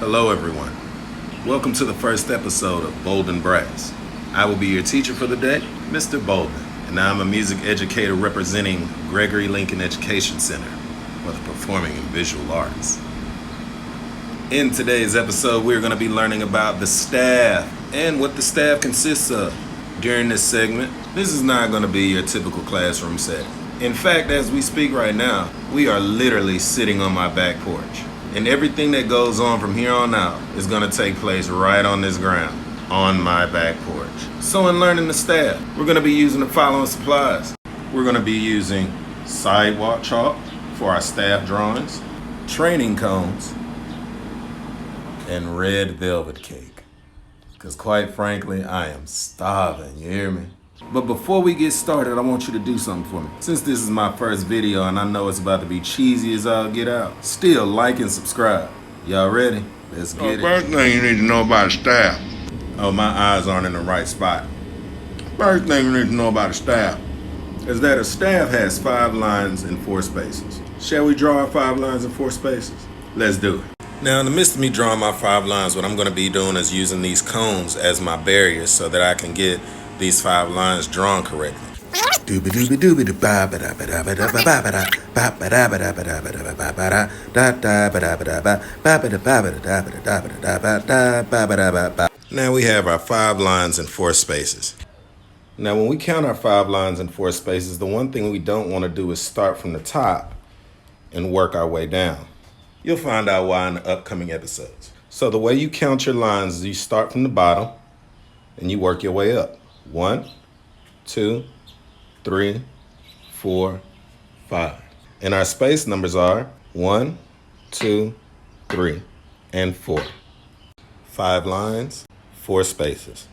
Hello everyone. Welcome to the first episode of BoldENbrass. I will be your teacher for the day, Mr. Bolden, and I'm a music educator representing Gregory Lincoln Education Center for the Performing and Visual Arts. In today's episode, we're going to be learning about the staff and what the staff consists of. During this segment, this is not going to be your typical classroom setting. In fact, as we speak right now, we are literally sitting on my back porch. And everything that goes on from here on out is going to take place right on this ground, on my back porch. So in learning the staff, we're going to be using the following supplies. We're going to be using sidewalk chalk for our staff drawings, training cones, and red velvet cake. Because quite frankly, I am starving, you hear me? But before we get started, I want you to do something for me. Since this is my first video and I know it's about to be cheesy as all get out, still like and subscribe. Y'all ready? Let's get it. First thing you need to know about the staff. Oh, my eyes aren't in the right spot. First thing you need to know about the staff. Is that a staff has 5 lines and 4 spaces. Shall we draw our 5 lines and 4 spaces? Let's do it. Now, in the midst of me drawing my 5 lines, what I'm going to be doing is using these cones as my barriers so that I can get these 5 lines drawn correctly. Now we have our 5 lines and 4 spaces. Now when we count our 5 lines and 4 spaces, the one thing we don't want to do is start from the top and work our way down. You'll find out why in the upcoming episodes. So the way you count your lines is you start from the bottom and you work your way up. 1, 2, 3, 4, 5. And our space numbers are 1, 2, 3, and 4. 5 lines, 4 spaces.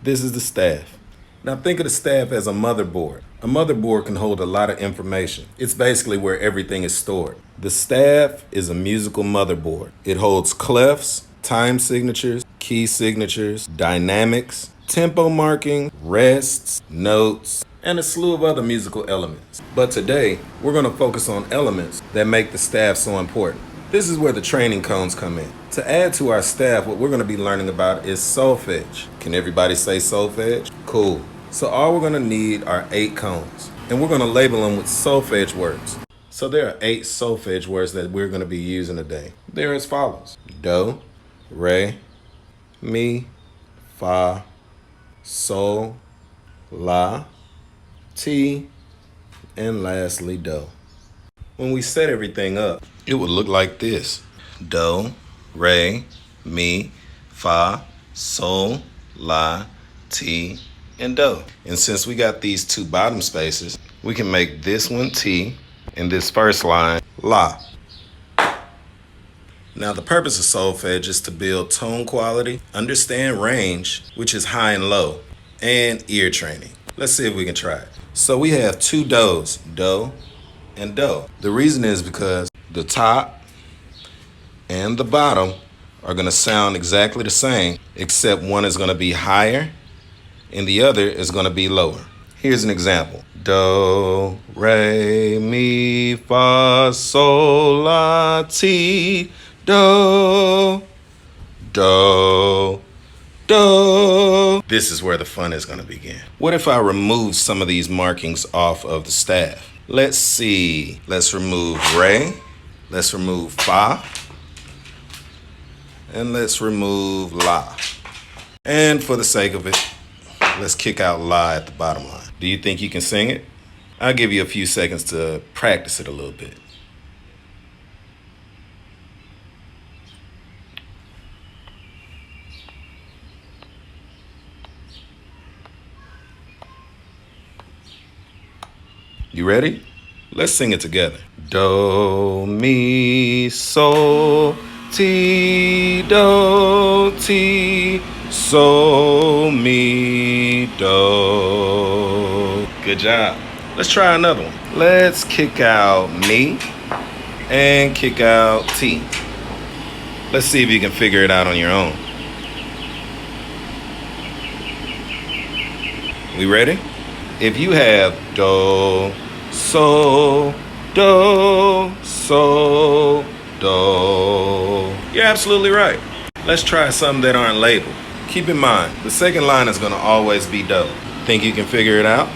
This is the staff. Now think of the staff as a motherboard. A motherboard can hold a lot of information. It's basically where everything is stored. The staff is a musical motherboard. It holds clefs, time signatures, key signatures, dynamics, tempo marking, rests, notes, and a slew of other musical elements. But today, we're going to focus on elements that make the staff so important. This is where the training cones come in. To add to our staff, what we're going to be learning about is solfege. Can everybody say solfege? Cool. So all we're going to need are 8 cones, and we're going to label them with solfege words. So there are 8 solfege words that we're going to be using today. They're as follows: do, re, mi, fa, sol, la, ti, and lastly do. When we set everything up, it would look like this: do, re, mi, fa, sol, la, ti, and do. And since we got these 2 bottom spaces, we can make this one ti and this first line la. Now the purpose of solfege is to build tone quality, understand range, which is high and low, and ear training. Let's see if we can try it. So we have 2 do's, do and do. The reason is because the top and the bottom are going to sound exactly the same, except one is going to be higher and the other is going to be lower. Here's an example: do, re, mi, fa, sol, la, ti, do, do, do. This is where the fun is going to begin. What if I remove some of these markings off of the staff? Let's see. Let's remove re. Let's remove fa. And let's remove la. And for the sake of it, let's kick out la at the bottom line. Do you think you can sing it? I'll give you a few seconds to practice it a little bit. You ready? Let's sing it together. Do, mi, sol, ti, do, ti, sol, mi, do. Good job. Let's try another one. Let's kick out mi and kick out ti. Let's see if you can figure it out on your own. We ready? If you have do, so, do. You're absolutely right. Let's try some that aren't labeled. Keep in mind, the second line is going to always be do. Think you can figure it out?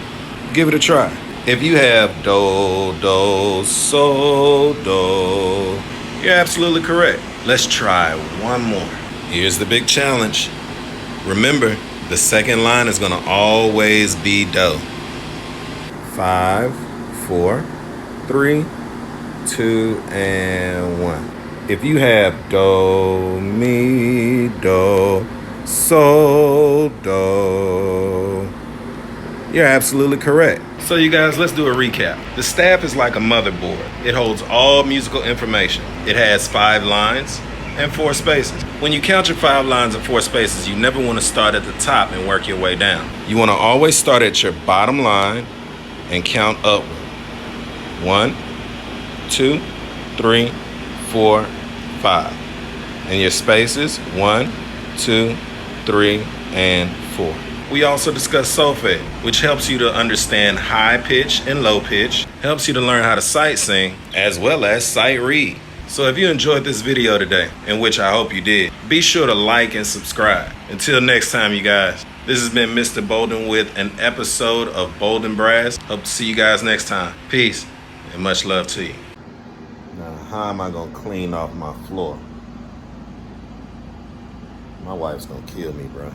Give it a try. If you have do, do, so, do, you're absolutely correct. Let's try one more. Here's the big challenge. Remember, the second line is going to always be do. 5, 4, 3, 2, and 1. If you have do, mi, do, so, do, you're absolutely correct. So you guys, let's do a recap. The staff is like a motherboard. It holds all musical information. It has 5 lines and 4 spaces. When you count your 5 lines and 4 spaces, you never want to start at the top and work your way down. You want to always start at your bottom line and count upward. 1, 2, 3, 4, 5. And your spaces, 1, 2, 3, and 4. We also discussed solfège, which helps you to understand high pitch and low pitch, helps you to learn how to sight sing, as well as sight read. So if you enjoyed this video today, in which I hope you did, be sure to like and subscribe. Until next time, you guys, this has been Mr. Bolden with an episode of BoldENbrass. Hope to see you guys next time. Peace and much love to you. Now, how am I gonna clean off my floor? My wife's gonna kill me, bro.